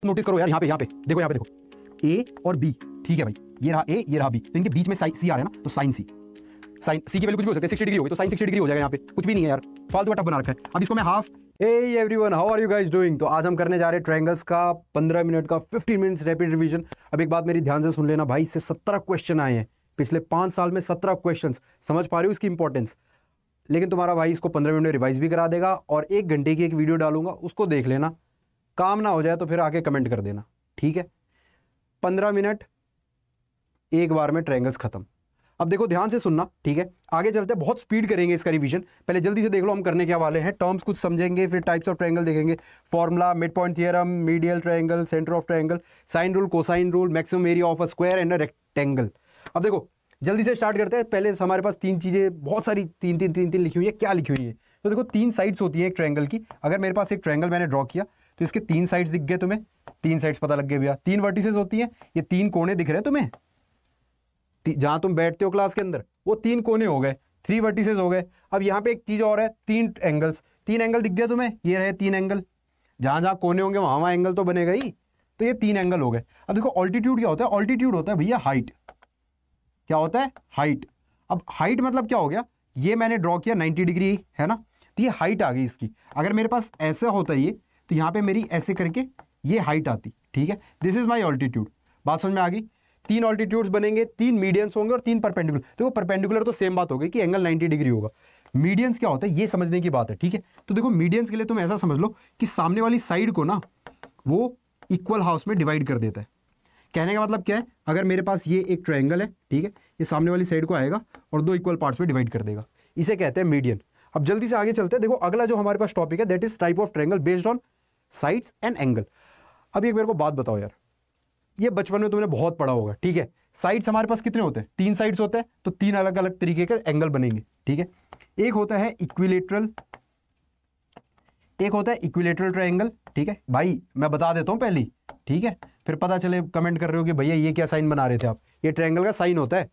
Notice करो यार, यहाँ पे देखो, यहाँ पे देखो ए और बी, ठीक है भाई, ये रहा ए, ये रहा बी, तो इनके बीच में सी आ रहा है ना, तो साइन सी की वैल्यू कुछ भी हो सकती है, 60 डिग्री हो गई तो साइन 60 डिग्री हो जाएगा, यहाँ पे कुछ भी नहीं है यार, फालतू का टफ बना रखा है। अब इसको मैं half. Hey everyone, how are you guys doing? तो आज हम करने जा रहे हैं ट्रायंगल्स का 15 मिनट का 15 मिनट्स रैपिड रिवीजन। अब एक बात मेरी ध्यान से सुन लेना भाई, इससे 17 क्वेश्चन आए हैं पिछले 5 साल में, 17 क्वेश्चन। समझ पा रहे हो इसकी इंपॉर्टेंस? लेकिन तुम्हारा भाई इसको 15 मिनट में रिवाइज भी करा देगा और 1 घंटे की एक वीडियो डालूंगा, उसको देख लेना। काम ना हो जाए तो फिर आके कमेंट कर देना, ठीक है? 15 मिनट एक बार में ट्रायंगल्स खत्म। अब देखो ध्यान से सुनना, ठीक है? आगे चलते हैं, बहुत स्पीड करेंगे इसका रिवीजन। पहले जल्दी से देख लो हम करने क्या वाले हैं। टर्म्स कुछ समझेंगे, फिर टाइप्स ऑफ ट्रायंगल देखेंगे, formula, mid point theorem, medial triangle, centre of triangle, sine rule, cosine rule, maximum area of a square and a rectangle. अब देखो जल्दी से स्टार्ट करते हैं। पहले हमारे पास 3 चीजें, बहुत सारी तीन लिखी हुई है। क्या लिखी हुई है? तो देखो 3 साइड्स होती है एक ट्रायंगल की। अगर मेरे पास एक ट्रायंगल मैंने ड्रॉ किया तो इसके 3 साइड्स दिख गए तुम्हें, 3 साइड्स पता लग गए भैया। 3 वर्टिसेस होती हैं, ये 3 कोने दिख रहे हैं तुम्हें, जहां तुम बैठते हो क्लास के अंदर, वो 3 कोने हो गए, 3 वर्टिसेस हो गए। अब यहाँ पे एक चीज और है, 3 एंगल्स, 3 एंगल दिख गया तुम्हें, ये रहे 3 एंगल। जहां जहां कोने होंगे वहां एंगल तो बनेगा ही, तो ये 3 एंगल हो गए। अब देखो ऑल्टीट्यूड क्या होता है? ऑल्टीट्यूड होता है भैया हाइट। क्या होता है? हाइट। अब हाइट मतलब क्या हो गया? ये मैंने ड्रॉ किया 90 डिग्री, है ना, तो ये हाइट आ गई इसकी। अगर मेरे पास ऐसा होता है ये, तो यहाँ पे मेरी ऐसे करके ये हाइट आती, ठीक है? This is my altitude. बात समझ में आ गई? 3 ऑल्टीट्यूड्स बनेंगे, 3 मीडियंस होंगे और 3 परपेंडिकुलर। देखो परपेंडिकुलर तो सेम बात हो गई कि एंगल 90 डिग्री होगा। मीडियंस क्या होता है ये समझने की बात है, ठीक है? तो देखो मीडियंस के लिए तुम ऐसा समझ लो कि सामने वाली साइड को ना वो इक्वल हाउस में डिवाइड कर देता है। कहने का मतलब क्या है? अगर मेरे पास ये एक ट्रायंगल है, ठीक है, ये सामने वाली साइड को आएगा और 2 इक्वल पार्ट्स में डिवाइड कर देगा, इसे कहते हैं मीडियन। अब जल्दी से आगे चलते हैं। देखो अगला जो हमारे पास टॉपिक है, that is type of triangle based on sides and angle. अब एक मेरे को बात बताओ यार, ये बचपन में तुमने बहुत पढ़ा होगा, ठीक है? साइड्स हमारे पास कितने होते हैं? 3 साइड्स होते हैं, तो 3 अलग अलग तरीके के एंगल बनेंगे, ठीक है? एक होता है इक्विलेटरल, एक होता है इक्विलेटरल ट्रायंगल, ठीक है भाई? मैं बता देता हूं पहले, ठीक है, फिर पता चले कमेंट कर रहे हो कि भैया ये क्या साइन बना रहे थे आप। ये ट्रायंगल का साइन होता है।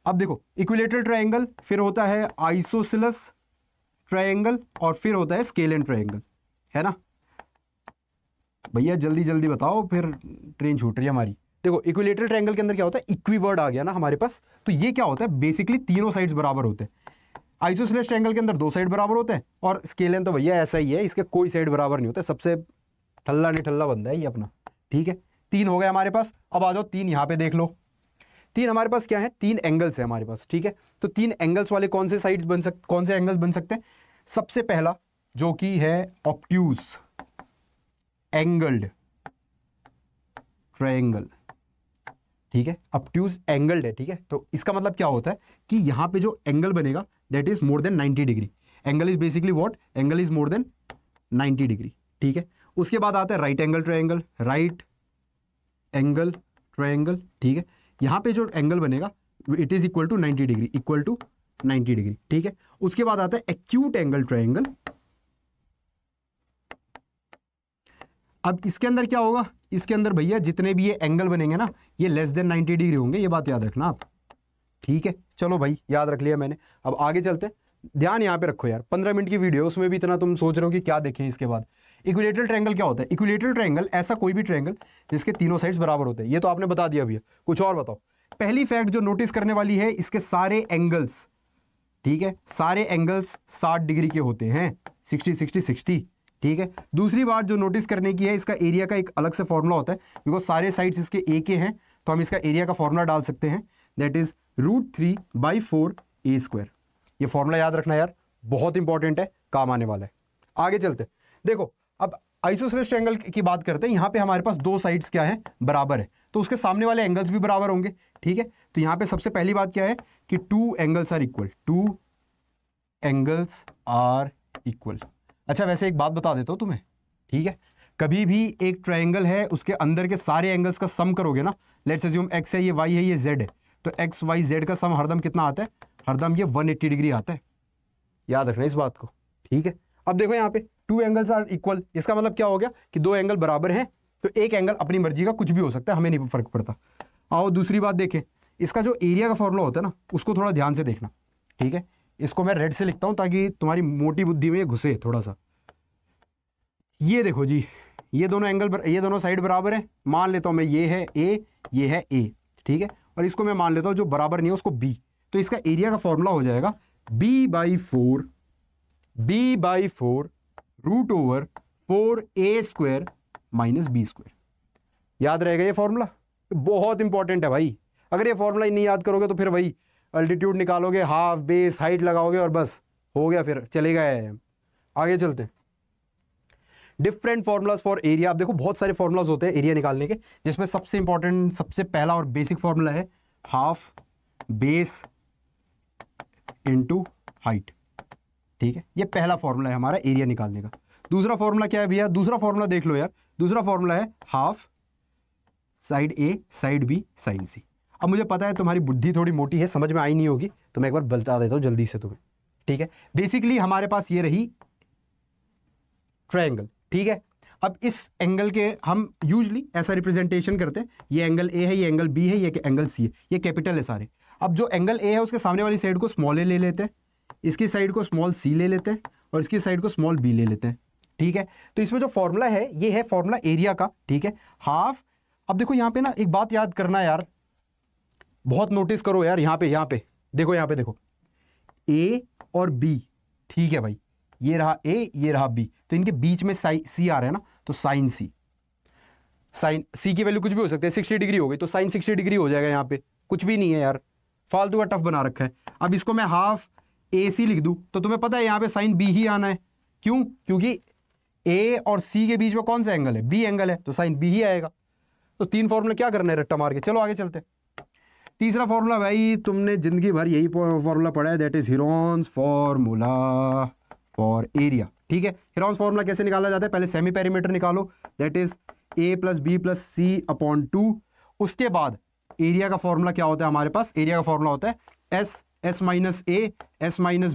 अब देखो इक्विलेटरल ट्रायंगल, फिर होता है आइसोसेलेस ट्रायंगल, और फिर होता है स्केलेन ट्रायंगल, है ना? भैया जल्दी जल्दी बताओ, फिर ट्रेन छूट रही है हमारी। देखो इक्विलेटरल ट्रायंगल के अंदर क्या होता है? इक्वी वर्ड आ गया ना हमारे पास, तो ये क्या होता है? बेसिकली तीनों साइड्स बराबर होते हैं। आइसोसेलेस ट्रायंगल के अंदर 2 साइड बराबर होते हैं, और स्केलेन तो भैया ऐसा ही है, इसके कोई साइड बराबर नहीं होता। सबसे ठल्ला नहीं ठल्ला बंदा है ये अपना, ठीक है? 3 हो गए हमारे पास। अब आ जाओ 3 यहाँ पे देख लो। 3 हमारे पास क्या है? 3 एंगल्स है हमारे पास, ठीक है? तो 3 एंगल्स वाले कौन से साइड्स बन सकते, कौन से एंगल्स बन सकते हैं? सबसे पहला जो कि है ऑब्ट्यूज एंगल्ड ट्रायंगल, ठीक है? ऑब्ट्यूज एंगल्ड है, ठीक है? तो इसका मतलब क्या होता है कि यहां पे जो एंगल बनेगा that is more than 90 degree. Angle is basically what? Angle is more than 90 degree, ठीक है? उसके बाद आता है right angle triangle, right angle triangle, ठीक है? यहां पे जो एंगल बनेगा it is equal to 90 degree, equal to 90 degree, ठीक है? उसके बाद आता है एक्यूट एंगल ट्रायंगल। अब इसके अंदर क्या होगा? इसके अंदर भैया जितने भी ये एंगल बनेंगे ना, ये लेस देन 90 डिग्री होंगे, ये बात याद रखना आप, ठीक है? चलो भाई याद रख लिया मैंने। अब आगे चलते हैं। ध्यान यहाँ पे रखो यार, 15 मिनट की वीडियो, उसमें भी इतना तुम सोच रहे हो कि क्या देखें इसके बाद। इक्विलेटरल ट्रायंगल क्या होता है? इक्विलेटरल ट्रायंगल ऐसा कोई भी ट्रायंगल जिसके तीनों साइड्स बराबर होते हैं। ये तो आपने बता दिया भैया, कुछ और बताओ। पहली फैक्ट जो नोटिस करने वाली है, इसके सारे एंगल्स, ठीक है, सारे एंगल्स 60 डिग्री के होते हैं, 60 60 60, ठीक है? दूसरी बात जो नोटिस करने की है, इसका एरिया का एक अलग से फॉर्मूला होता है, बिकॉज सारे साइड्स इसके ए के हैं, तो हम इसका एरिया का फॉर्मूला डाल सकते हैं, दैट इज √3/4 a²। ये फॉर्मूला याद रखना यार, बहुत इंपॉर्टेंट है, काम आने वाला है। आगे चलते हैं। देखो अब आइसोसेलेस ट्रायंगल की बात करते हैं। यहाँ पे हमारे पास 2 साइड्स क्या है? बराबर है, तो उसके सामने वाले एंगल्स भी बराबर होंगे, ठीक है? तो यहाँ पे सबसे पहली बात क्या है कि 2 angles are equal, 2 angles are equal. अच्छा वैसे एक बात बता देता हूँ तुम्हें, ठीक है? कभी भी एक ट्रायंगल है, उसके अंदर के सारे एंगल्स का सम करोगे ना, लेट्स अज्यूम x है, ये y है, ये z है, तो x y z का सम हरदम कितना आता है? हरदम ये 180 डिग्री आता है। याद रखना इस बात को, ठीक है? अब देखो यहाँ पे 2 एंगल्स आर इक्वल, इसका मतलब क्या हो गया कि 2 एंगल बराबर हैं, तो एक एंगल अपनी मर्जी का कुछ भी हो सकता है, हमें नहीं फर्क पड़ता। आओ दूसरी बात देखें, इसका जो एरिया का फॉर्मूला होता है ना, उसको थोड़ा ध्यान से देखना, ठीक है? इसको मैं रेड से लिखता हूं ताकि तुम्हारी मोटी बुद्धि में घुसे थोड़ा सा। ये देखो जी, ये दोनों एंगल ये दोनों साइड बराबर है, मान लेता हूँ मैं ये है ए, ये है ए, ठीक है, और इसको मैं मान लेता हूँ जो बराबर नहीं है उसको बी। तो इसका एरिया का फॉर्मूला हो जाएगा b/4 root over 4a² minus b²। याद रहेगा ये फॉर्मूला, बहुत इंपॉर्टेंट है भाई। अगर ये फॉर्मूला नहीं याद करोगे तो फिर वही अल्टीट्यूड निकालोगे, हाफ बेस हाइट लगाओगे और बस हो गया, फिर चलेगा। आगे चलते हैं। Different formulas for area. अब देखो बहुत सारे फॉर्मूलाज होते हैं एरिया निकालने के, जिसमें सबसे इंपॉर्टेंट सबसे पहला और बेसिक फॉर्मूला है हाफ बेस इनटू हाइट, ठीक है, ये पहला फॉर्मूला है हमारा एरिया निकालने का। दूसरा फॉर्मूला क्या है भैया, दूसरा फॉर्मूला देख लो यार, दूसरा फॉर्मूला है हाफ साइड ए साइड बी साइन सी। अब मुझे पता है तुम्हारी बुद्धि थोड़ी मोटी है, समझ में आई नहीं होगी, तो मैं एक बार बता देता हूँ जल्दी से तुम्हें, ठीक है। बेसिकली हमारे पास ये रही ट्रायंगल, ठीक है। अब इस एंगल के हम यूजली ऐसा रिप्रेजेंटेशन करते हैं, ये एंगल ए है, ये एंगल बी है, ये एंगल सी है, ये कैपिटल है सारे। अब जो एंगल ए है उसके सामने वाली साइड को स्मॉल ए ले लेते हैं, इसकी साइड को स्मॉल सी ले लेते हैं और इसकी साइड को स्मॉल बी ले लेते हैं, ठीक है। तो इसमें जो फॉर्मूला है ये है फॉर्मूला एरिया का, ठीक है, हाफ। अब देखो यहाँ पे ना एक बात याद करना यार, बहुत नोटिस करो यार, यहाँ पे देखो, यहाँ पे देखो ए और बी, ठीक है भाई, ये रहा ए ये रहा बी, तो इनके बीच में सी आ रहा है ना, तो साइन सी। साइन सी की वैल्यू कुछ भी हो सकती है, 60 डिग्री हो गई तो साइन 60 डिग्री हो जाएगा। यहाँ पे कुछ भी नहीं है यार, फालतू का टफ बना रखा है। अब इसको मैं हाफ ए सी लिख दूं तो तुम्हें पता है यहाँ पे साइन बी ही आना है। क्यों? क्योंकि ए और सी के बीच में कौन सा एंगल है, बी एंगल है, तो साइन बी ही आएगा। तो तीन फॉर्मूला क्या करना है रट्टा मार के, चलो आगे चलते हैं। तीसरा फॉर्मूला भाई तुमने जिंदगी भर यही फॉर्मूला पढ़ा है, that is Heron's formula for area, ठीक है। हीरोन्स फॉर्मूला कैसे निकाला जाता है, पहले सेमी पेरीमीटर निकालो, that is a + b + c/2। उसके बाद एरिया का फॉर्मूला क्या होता है हमारे पास, एरिया का फॉर्मूला होता है s - a s -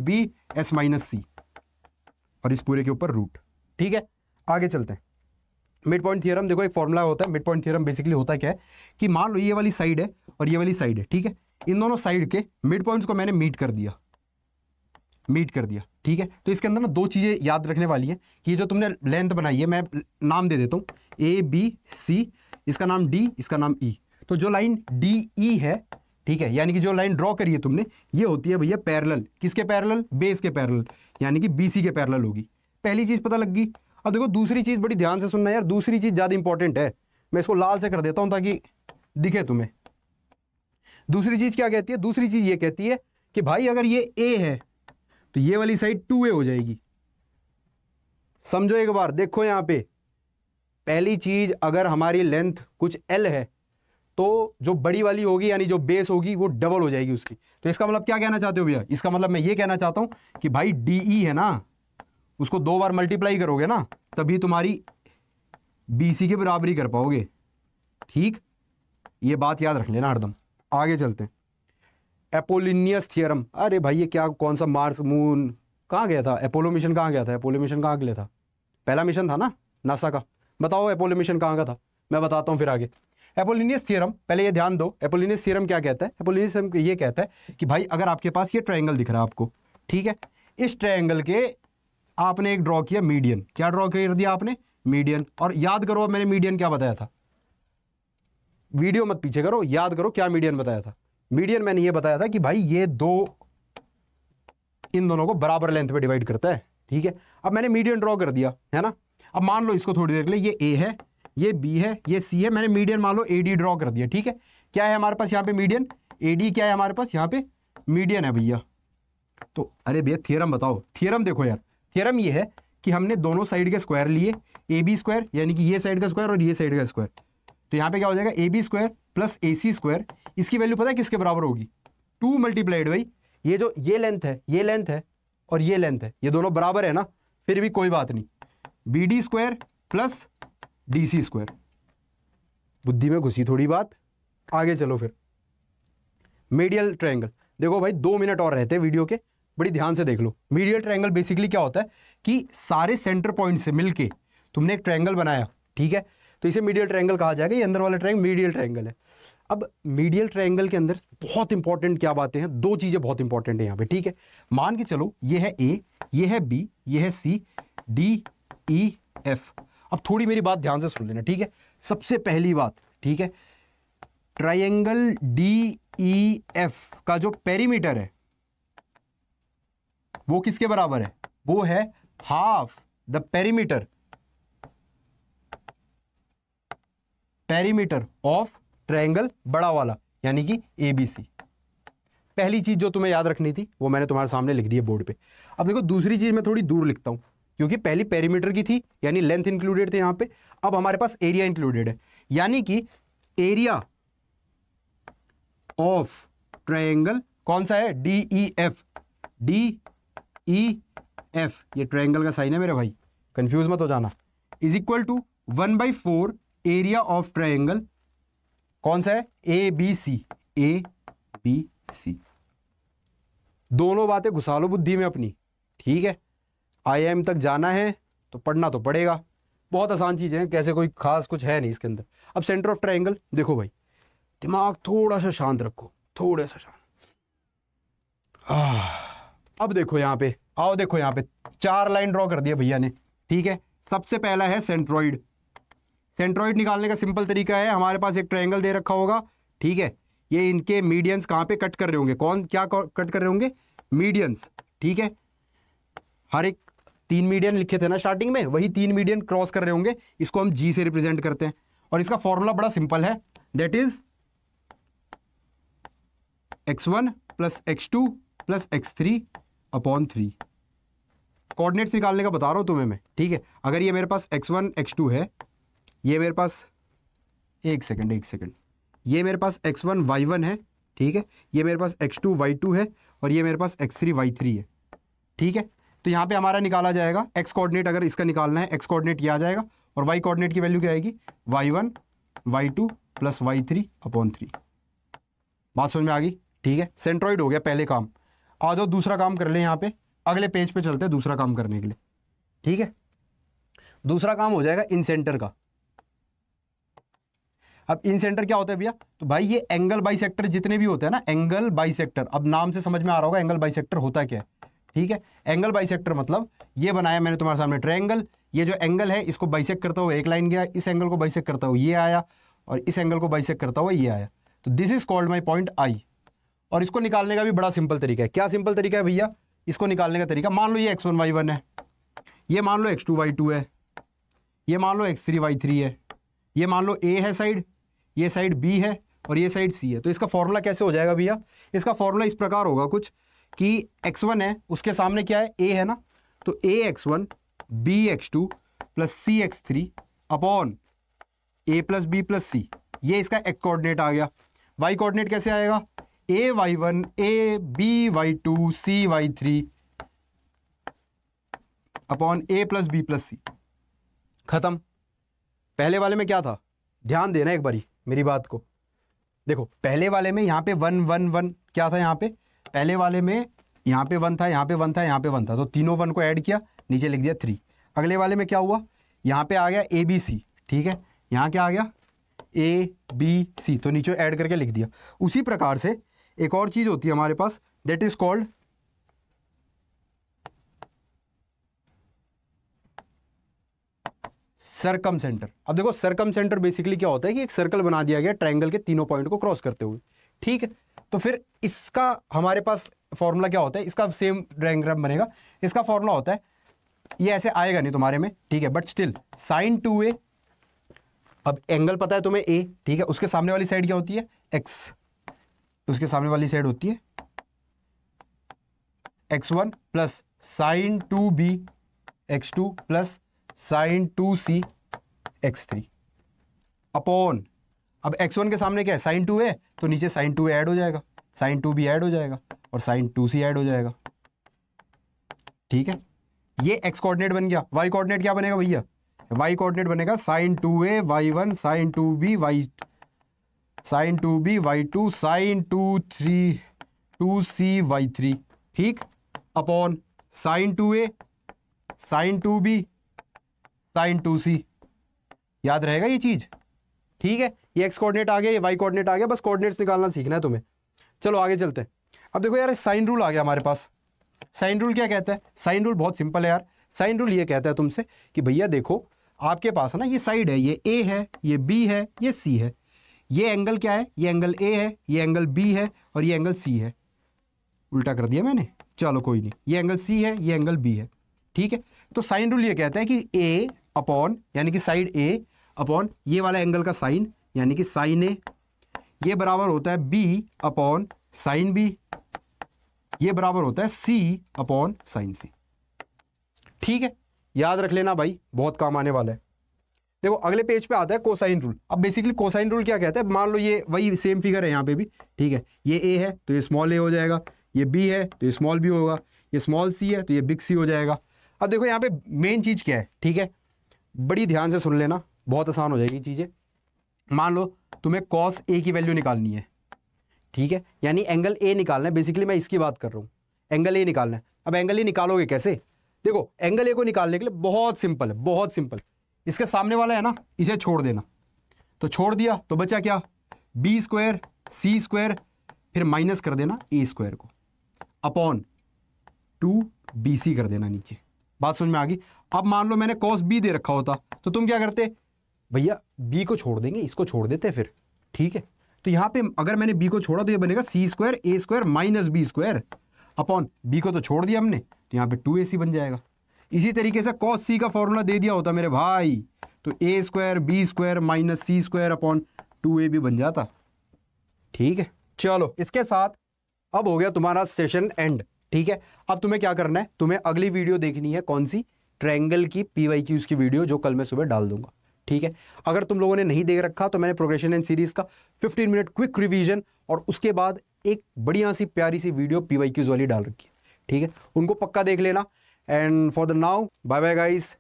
b s - c और इस पूरे के ऊपर रूट, ठीक है। आगे चलते हैं। मिड पॉइंट थियरम, देखो एक फॉर्मूला होता है मिड पॉइंट थियरम। बेसिकली होता क्या है कि मान लो ये वाली साइड है और ये वाली साइड है, ठीक है, इन दोनों साइड के मिड पॉइंट्स को मैंने मीट कर दिया, ठीक है। तो इसके अंदर ना दो चीजें याद रखने वाली है कि ये जो तुमने लेंथ बनाई है, मैं नाम दे देता हूँ ABC, इसका नाम D, इसका नाम E। तो जो लाइन DE है, ठीक है, यानी कि जो लाइन ड्रॉ करी है तुमने, ये होती है भैया पैरेलल, किसके पैरेलल, बेस के पैरेलल, यानी कि BC के पैरेलल होगी। पहली चीज पता लग गई। अब देखो दूसरी चीज बड़ी ध्यान से सुनना यार, दूसरी चीज ज्यादा इंपॉर्टेंट है, मैं इसको लाल से कर देता हूं ताकि दिखे तुम्हें। दूसरी चीज क्या कहती है, दूसरी चीज ये कहती है कि भाई अगर ये A है तो ये वाली साइड 2A हो जाएगी। समझो एक बार, देखो यहां पे पहली चीज, अगर हमारी लेंथ कुछ L है तो जो बड़ी वाली होगी यानी जो बेस होगी वो डबल हो जाएगी उसकी। तो इसका मतलब क्या कहना चाहते हो भैया, इसका मतलब मैं ये कहना चाहता हूं कि भाई DE है ना, उसको 2 बार मल्टीप्लाई करोगे ना तभी तुम्हारी BC की बराबरी कर पाओगे, ठीक। ये बात याद रख लेना हरदम। आगे चलते हैं। एपोलिनियस थियरम, अरे भाई ये क्या, कौन सा मार्स मून कहाँ गया था, अपोलो मिशन कहाँ गया था, अपोलो मिशन कहाँ के लिए था, पहला मिशन था ना नासा का, बताओ अपोलो मिशन कहाँ का था, मैं बताता हूँ फिर आगे। एपोलिनियस थियरम, पहले ये ध्यान दो, एपोलिनियस थियरम क्या कहता है, एपोलिनियस थियरम ये कहता है कि भाई अगर आपके पास ये ट्रायंगल दिख रहा है आपको, ठीक है, इस ट्रायंगल के आपने एक ड्रॉ किया मीडियन, क्या ड्रॉ कर दिया आपने, मीडियन। और याद करो मैंने मीडियन क्या बताया था, वीडियो मत पीछे करो, याद करो क्या मीडियन बताया था। मीडियन मैंने ये बताया था कि भाई ये दो इन दोनों को बराबर लेंथ पे डिवाइड करता है, ठीक है। अब मैंने मीडियन ड्रॉ कर दिया है ना। अब मान लो इसको थोड़ी देर के लिए, ये A है, ये B है, ये C है, मैंने मीडियन मान लो AD ड्रॉ कर दिया, ठीक है। क्या है हमारे पास यहाँ पे मीडियन, AD क्या है हमारे पास यहाँ पे मीडियन है भैया। तो अरे भैया थियरम बताओ, थियरम देखो यार, थियरम ये है कि हमने दोनों साइड के स्क्वायर लिए, AB² यानी कि ये साइड का स्क्वायर और ये साइड का स्क्वायर, तो यहाँ पे क्या हो जाएगा AB² + AC²। इसकी वैल्यू पता है किसके बराबर होगी, 2 मल्टीप्लाइड भाई, ये जो ये लेंथ है, ये लेंथ है और ये लेंथ है, ये दोनों बराबर है ना, फिर भी कोई बात नहीं, BD² + DC²। बुद्धि में घुसी थोड़ी बात, आगे चलो फिर। मीडियल ट्रायंगल, देखो भाई 2 मिनट और रहते हैं वीडियो के, बड़ी ध्यान से देख लो। मीडियल ट्रायंगल बेसिकली क्या होता है कि सारे सेंटर पॉइंट से मिलके तुमने एक ट्रायंगल बनाया, ठीक है, तो इसे मीडियल ट्रायंगल कहा जाएगा। ये अंदर वाला ट्रायंगल मीडियल ट्रायंगल है। अब मीडियल ट्रायंगल के अंदर बहुत इंपॉर्टेंट क्या बातें हैं, 2 चीजें बहुत इंपॉर्टेंट है यहाँ पे, ठीक है। मान के चलो ये है A, ये है B, ये है C, D, E, F। अब थोड़ी मेरी बात ध्यान से सुन लेना, ठीक है। सबसे पहली बात, ठीक है, ट्रायंगल DEF का जो पेरीमीटर है वो किसके बराबर है? वो है half the perimeter of triangle बड़ा वाला, यानी कि ABC। पहली चीज जो तुम्हें याद रखनी थी वो मैंने तुम्हारे सामने लिख दी है बोर्ड पे। अब देखो दूसरी चीज मैं थोड़ी दूर लिखता हूं, क्योंकि पहली पेरीमीटर की थी, यानी लेंथ इंक्लूडेड थे यहां पे। अब हमारे पास एरिया इंक्लूडेड है, यानी कि एरिया ऑफ ट्रायंगल कौन सा है? DEF। ये ट्रायंगल का साइन है मेरे भाई, कंफ्यूज मत हो जाना। Is equal to 1/4 area of triangle कौन सा है? ABC। दोनों बातें घुसा लो बुद्धि में अपनी, ठीक है। IIM तक जाना है तो पढ़ना तो पड़ेगा, बहुत आसान चीजें हैं, कैसे कोई खास कुछ है नहीं इसके अंदर। अब सेंटर ऑफ ट्रायंगल देखो भाई, दिमाग थोड़ा सा शांत रखो, थोड़ा सा शांत। अब देखो यहां पे, आओ देखो यहां पे 4 लाइन ड्रॉ कर दिया भैया ने, ठीक है। सबसे पहला है सेंट्रॉइड। सेंट्रॉइड निकालने का सिंपल तरीका है, हमारे पास एक ट्रायंगल दे रखा होगा, ठीक है। ये इनके मीडियंस कहां पे कट कर रहे होंगे? कौन क्या कट कर रहे होंगे? मीडियंस, ठीक है। हर एक 3 मीडियन लिखे थे ना स्टार्टिंग में, वही 3 मीडियन क्रॉस कर रहे होंगे, इसको हम G से रिप्रेजेंट करते हैं। और इसका फॉर्मूला बड़ा सिंपल है, that is x1 plus x2 plus x3 upon 3। Coordinates निकालने का बता रहा हूं तुम्हें मैं, ठीक है। अगर ये मेरे पास x1 x2 है, ये मेरे पास एक सेकंड, ये मेरे पास x1 y1 है, ठीक है। ये मेरे पास x2 y2 है, और ये मेरे पास x3 y3 है, ठीक है। तो यहाँ पे हमारा निकाला जाएगा x कोऑर्डिनेट, अगर इसका निकालना है x कोऑर्डिनेट ये आ जाएगा, और y कोऑर्डिनेट की वैल्यू क्या आएगी? y1 y2 plus y3 upon 3। बात समझ में आ गई, ठीक है। सेंट्रॉइड हो गया पहले काम। आ जाओ दूसरा काम कर ले, यहाँ पे अगले पेज पे चलते हैं दूसरा काम करने के लिए, ठीक है। दूसरा काम हो जाएगा इन सेंटर का। अब इन सेंटर क्या होता है भैया? तो भाई ये एंगल बाइसेक्टर जितने भी होते हैं ना, एंगल बाइसेक्टर, अब नाम से समझ में आ रहा होगा एंगल बाइसेक्टर होता क्या है, ठीक है। एंगल बाइसेक्टर मतलब ये बनाया मैंने तुम्हारे सामने ट्रायंगल, ये जो एंगल है इसको बाइसेक्ट करता हुआ एक लाइन गया, इस एंगल को बाइसेक्ट करता हुआ ये आया, और इस एंगल को बाइसेक्ट करता हुआ ये आया। तो this is called my point I। और इसको निकालने का भी बड़ा सिंपल तरीका है। क्या सिंपल तरीका है भैया इसको निकालने का तरीका? मान लो ये x1 y1 है, ये मान लो x2 y2 है, ये मान लो x3 y3 है, ये मान लो A है साइड, ये साइड B है, और ये साइड C है। तो इसका फॉर्मूला कैसे हो जाएगा भैया? इसका फॉर्मूला इस प्रकार होगा कुछ कि x1 है, उसके सामने क्या है? A है ना, तो AX1 BX2 plus CX3 upon A plus B plus C, ये इसका x कोऑर्डिनेट आ गया। y कोऑर्डिनेट कैसे आएगा? AY1 ABY2 CY3 upon A plus B plus C। खत्म। पहले वाले में क्या था? ध्यान देना एक बारी मेरी बात को। देखो पहले वाले में यहाँ पे 1 1 1 क्या था? यहाँ पे पहले वाले में यहाँ पे 1 था, यहाँ पे 1 था, यहाँ पे 1 था, तो तीनों 1 को ऐड किया, नीचे लिख दिया 3। अगले वाले में क्या हुआ? यहाँ पे आ गया ABC, ठीक है। यहाँ क्या आ गया? ABC, तो नीचे ऐड करके लिख दिया। उसी प्रकार से एक और चीज होती है हमारे पास, that is called circumcenter. अब देखो सर्कम सेंटर बेसिकली क्या होता है कि एक सर्कल बना दिया गया ट्रायंगल के तीनों पॉइंट को क्रॉस करते हुए, ठीक है। तो फिर इसका हमारे पास फॉर्मूला क्या होता है? इसका सेम डायग्राम बनेगा। इसका फॉर्मूला होता है, ये ऐसे आएगा नहीं तुम्हारे में, ठीक है, बट स्टिल sin 2a। अब एंगल पता है तुम्हें A, ठीक है, उसके सामने वाली साइड क्या होती है? X, उसके सामने वाली साइड होती है x1 plus sin 2b x2 plus sin 2c x3 upon, अब x1 के सामने क्या है? sin 2a, तो नीचे sin 2a ऐड हो जाएगा, sin 2b ऐड हो जाएगा, और sin 2c ऐड हो जाएगा, ठीक है। ये x कोऑर्डिनेट बन गया। y कोऑर्डिनेट क्या बनेगा भैया? y कोऑर्डिनेट बनेगा sin 2a y1 sin 2b sin 2b y2 sin 2c y3, ठीक, upon sin 2a sin 2b sin 2c। याद रहेगा ये चीज, ठीक है। ये x कोऑर्डिनेट आ गया, ये y कोऑर्डिनेट आ गया, बस कोऑर्डिनेट्स निकालना सीखना है तुम्हें। चलो आगे चलते हैं। अब देखो यार साइन रूल आ गया हमारे पास। साइन रूल क्या कहता है? साइन रूल बहुत सिंपल है यार। साइन रूल ये कहता है तुमसे कि भैया देखो, आपके पास है ना, ये साइड है, ये ए है, ये बी है, ये सी है। ये एंगल क्या है, ये एंगल ए है, ये एंगल बी है और ये एंगल सी है। उल्टा कर दिया मैंने, चलो कोई नहीं, ये एंगल सी है, ये एंगल बी है, ठीक है। तो साइन रूल ये कहता है कि ए अपॉन यानी कि साइड ए अपॉन ये वाला एंगल का साइन यानी कि साइन ए, ये बराबर होता है बी अपॉन साइन बी, ये बराबर होता है सी अपॉन साइन सी। ठीक है, याद रख लेना भाई, बहुत काम आने वाला है। देखो अगले पेज पे आता है कोसाइन रूल। अब बेसिकली कोसाइन रूल क्या कहता है, मान लो ये वही सेम फिगर है यहाँ पे भी, ठीक है। ये ए है तो ये स्मॉल ए हो जाएगा, ये बी है तो ये स्मॉल बी होगा, ये स्मॉल सी है तो ये बिग सी हो जाएगा। अब देखो यहाँ पे मेन चीज़ क्या है, ठीक है, बड़ी ध्यान से सुन लेना, बहुत आसान हो जाएगी चीज़ें। मान लो तुम्हें कॉस ए की वैल्यू निकालनी है, ठीक है, यानी एंगल ए निकालना है। बेसिकली मैं इसकी बात कर रहा हूँ, एंगल ए निकालना है। अब एंगल ए निकालोगे कैसे, देखो एंगल ए को निकालने के लिए बहुत सिंपल है, बहुत सिंपल। इसके सामने वाला है ना, इसे छोड़ देना, तो छोड़ दिया तो बचा क्या, बी स्क्वायर सी स्क्वायर, फिर माइनस कर देना ए स्क्वायर को अपॉन 2bc कर देना नीचे। बात समझ में आ गई। अब मान लो मैंने कॉस बी दे रखा होता तो तुम क्या करते, भैया बी को छोड़ देंगे, इसको छोड़ देते फिर, ठीक है। तो यहाँ पे अगर मैंने बी को छोड़ा तो ये बनेगा C square A square minus B square upon B को तो छोड़ दिया हमने, तो यहाँ पे 2ac बन जाएगा। इसी तरीके से कॉस सी का फॉर्मूला दे दिया होता मेरे भाई, तो ए स्क्वायर बी स्क्वायर माइनस सी स्क्वायर अपॉन 2ab बन जाता, ठीक है। चलो इसके साथ अब हो गया तुम्हारा सेशन एंड, ठीक है। अब तुम्हें क्या करना है, तुम्हें अगली वीडियो देखनी है, कौन सी, ट्रायंगल की PYQs की वीडियो, जो कल मैं सुबह डाल दूंगा, ठीक है। अगर तुम लोगों ने नहीं देख रखा तो मैंने प्रोग्रेशन एंड सीरीज का 15 मिनट क्विक रिवीजन और उसके बाद एक बढ़िया सी प्यारी सी वीडियो PYQs वाली डाल रखी है, ठीक है, उनको पक्का देख लेना। And for the now bye bye guys,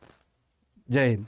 Jai Hind.